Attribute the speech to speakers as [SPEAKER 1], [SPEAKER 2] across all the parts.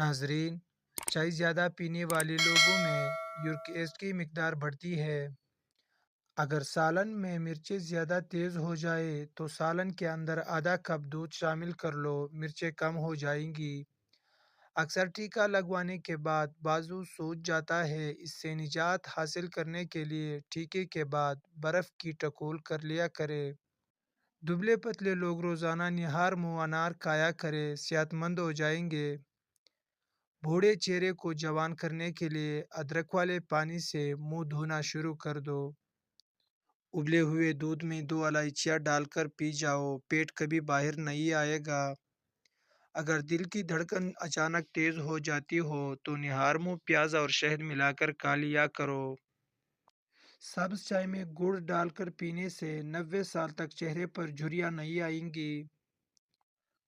[SPEAKER 1] ناظرین، چائے زیادہ پینے والے لوگوں میں یورک ایسڈ کی مقدار بڑھتی ہے۔ اگر سالن میں مرچیں زیادہ تیز ہو جائے تو سالن کے اندر آدھا کپ دودھ شامل کر لو، مرچیں کم ہو جائیں گی۔ اکثر ٹیکا لگوانے کے بعد بازو سوج جاتا ہے، اس سے نجات حاصل کرنے کے لیے ٹیکے کے بعد برف کی ٹکول کر لیا کرے۔ دبلے پتلے لوگ روزانہ نہار منہ انار کھایا کرے، صحت مند ہو جائیں گے۔ بوڑھے چہرے کو جوان کرنے کے لیے ادرک والے پانی سے منہ دھونا شروع کر دو۔ ابلے ہوئے دودھ میں 2 الائچیاں ڈال کر پی جاؤ، پیٹ کبھی باہر نہیں آئے گا۔ اگر دل کی دھڑکن اچانک تیز ہو جاتی ہو تو نہار منہ پیاز اور شہد ملا کر کھا لیا کرو۔ سبز چائے میں گڑ ڈال کر پینے سے 90 سال تک چہرے پر جھریاں نہیں آئیں گی۔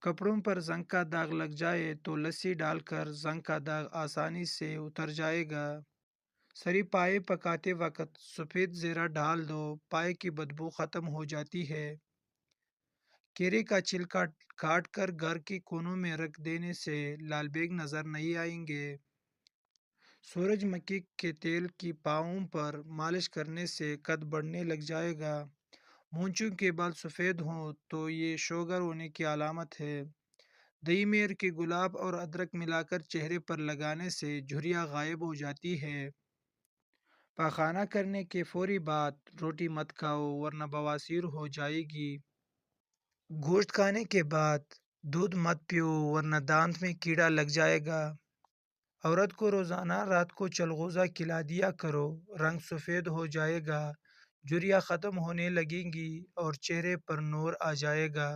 [SPEAKER 1] کپڑوں پر زنگ کا داغ لگ جائے تو لسی ڈال کر زنگ کا داغ آسانی سے اتر جائے گا۔ سری پائے پکاتے وقت سفید زیرہ ڈال دو، پائے کی بدبو ختم ہو جاتی ہے۔ کیرے کا چھلکا کاٹ کر گھر کے کونوں میں رکھ دینے سے لال بیگ نظر نہیں آئیں گے۔ سورج مکھی کے تیل کی پاؤں پر مالش کرنے سے قد بڑھنے لگ جائے گا۔ مونچھوں کے بال سفید ہوں تو یہ شوگر ہونے کی علامت ہے۔ دہی میر کے گلاب اور ادرک ملا کر چہرے پر لگانے سے جھریاں غائب ہو جاتی ہے۔ پاخانہ کرنے کے فوری بعد روٹی مت کھاؤ ورنہ بواسیر ہو جائے گی۔ گوشت کھانے کے بعد دودھ مت پیو ورنہ دانت میں کیڑا لگ جائے گا۔ عورت کو روزانہ رات کو چلغوزہ کھلا دیا کرو، رنگ سفید ہو جائے گا، جھریاں ختم ہونے لگیں گی اور چہرے پر نور آ جائے گا۔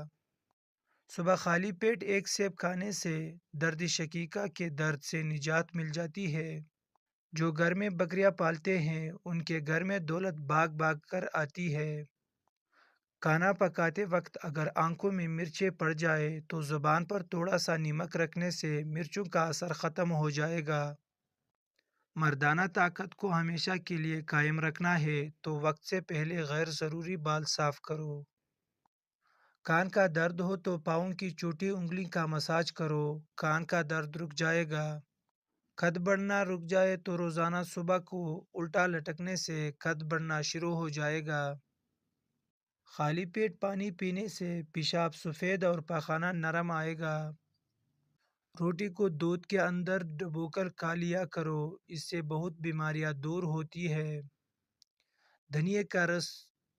[SPEAKER 1] صبح خالی پیٹ ایک سیب کھانے سے درد شقیقہ کے درد سے نجات مل جاتی ہے۔ جو گھر میں بکریاں پالتے ہیں ان کے گھر میں دولت بھاگ بھاگ کر آتی ہے۔ کھانا پکاتے وقت اگر آنکھوں میں مرچیں پڑ جائے تو زبان پر تھوڑا سا نمک رکھنے سے مرچوں کا اثر ختم ہو جائے گا۔ مردانہ طاقت کو ہمیشہ کے لیے قائم رکھنا ہے تو وقت سے پہلے غیر ضروری بال صاف کرو۔ کان کا درد ہو تو پاؤں کی چھوٹی انگلی کا مساج کرو، کان کا درد رک جائے گا۔ قد بڑھنا رک جائے تو روزانہ صبح کو الٹا لٹکنے سے قد بڑھنا شروع ہو جائے گا۔ خالی پیٹ پانی پینے سے پیشاب سفید اور پاخانہ نرم آئے گا۔ روٹی کو دودھ کے اندر ڈبو کر کھا لیا کرو، اس سے بہت بیماریاں دور ہوتی ہے۔ دھنیے کا رس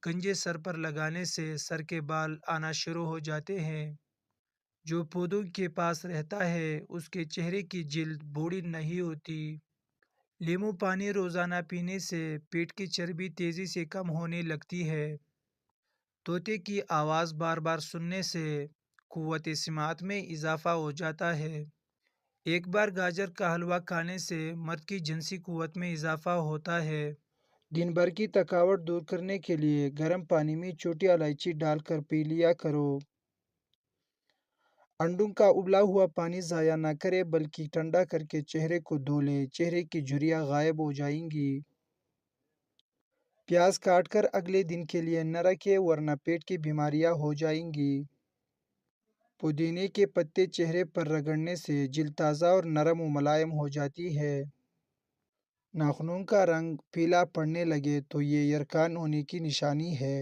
[SPEAKER 1] گنجے سر پر لگانے سے سر کے بال آنا شروع ہو جاتے ہیں۔ جو پودوں کے پاس رہتا ہے اس کے چہرے کی جلد بوڑھی نہیں ہوتی۔ لیمو پانی روزانہ پینے سے پیٹ کی چربی تیزی سے کم ہونے لگتی ہے۔ طوطے کی آواز بار بار سننے سے قوت سماعت میں اضافہ ہو جاتا ہے۔ ایک بار گاجر کا حلوہ کھانے سے مرد کی جنسی قوت میں اضافہ ہوتا ہے۔ دن بھر کی تھکاوٹ دور کرنے کے لیے گرم پانی میں چھوٹی الائچی ڈال کر پی لیا کرو۔ انڈوں کا ابلا ہوا پانی ضائع نہ کرے بلکہ ٹھنڈا کر کے چہرے کو دھو لے، چہرے کی جھریاں غائب ہو جائیں گی۔ پیاز کاٹ کر اگلے دن کے لیے نہ رکھے ورنہ پیٹ کی بیماریاں ہو جائیں گی۔ پودینے کے پتے چہرے پر رگڑنے سے جلد تازہ اور نرم و ملائم ہو جاتی ہے۔ ناخنوں کا رنگ پیلا پڑنے لگے تو یہ یرقان ہونے کی نشانی ہے۔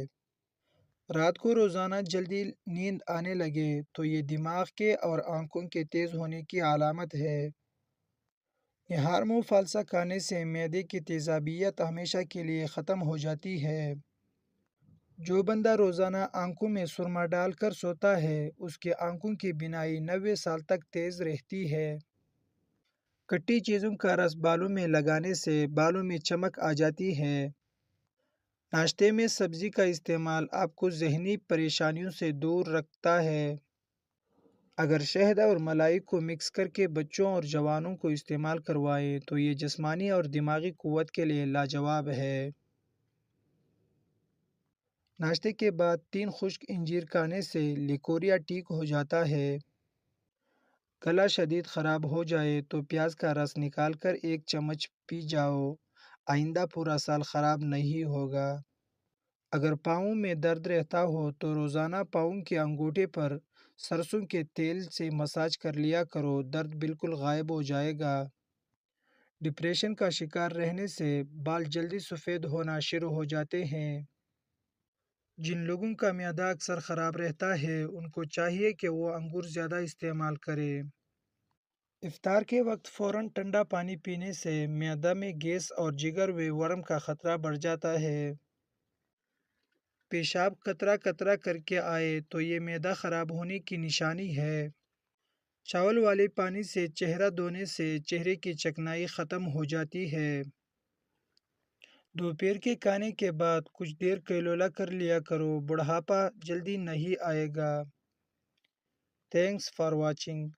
[SPEAKER 1] رات کو روزانہ جلدی نیند آنے لگے تو یہ دماغ کے اور آنکھوں کے تیز ہونے کی علامت ہے۔ نہار منہ فالسا کھانے سے معدے کی تیزابیت ہمیشہ کے لیے ختم ہو جاتی ہے۔ جو بندہ روزانہ آنکھوں میں سرما ڈال کر سوتا ہے اس کے آنکھوں کی بینائی 90 سال تک تیز رہتی ہے۔ کھٹی چیزوں کا رس بالوں میں لگانے سے بالوں میں چمک آ جاتی ہے۔ ناشتے میں سبزی کا استعمال آپ کو ذہنی پریشانیوں سے دور رکھتا ہے۔ اگر شہد اور ملائی کو مکس کر کے بچوں اور جوانوں کو استعمال کروائیں تو یہ جسمانی اور دماغی قوت کے لیے لاجواب ہے۔ ناشتے کے بعد 3 خشک انجیر کھانے سے لیکوریا ٹھیک ہو جاتا ہے۔ گلا شدید خراب ہو جائے تو پیاز کا رس نکال کر 1 چمچ پی جاؤ، آئندہ پورا سال خراب نہیں ہوگا۔ اگر پاؤں میں درد رہتا ہو تو روزانہ پاؤں کے انگوٹھے پر سرسوں کے تیل سے مساج کر لیا کرو، درد بالکل غائب ہو جائے گا۔ ڈپریشن کا شکار رہنے سے بال جلدی سفید ہونا شروع ہو جاتے ہیں۔ جن لوگوں کا معدہ اکثر خراب رہتا ہے ان کو چاہیے کہ وہ انگور زیادہ استعمال کریں۔ افطار کے وقت فوراً ٹھنڈا پانی پینے سے معدہ میں گیس اور جگر میں ورم کا خطرہ بڑھ جاتا ہے۔ پیشاب قطرہ قطرہ کر کے آئے تو یہ معدہ خراب ہونے کی نشانی ہے۔ چاول والے پانی سے چہرہ دھونے سے چہرے کی چکنائی ختم ہو جاتی ہے۔ دوپہر کے کھانے کے بعد کچھ دیر کیلولا کر لیا کرو، بڑھاپا جلدی نہیں آئے گا۔ Thanks for watching.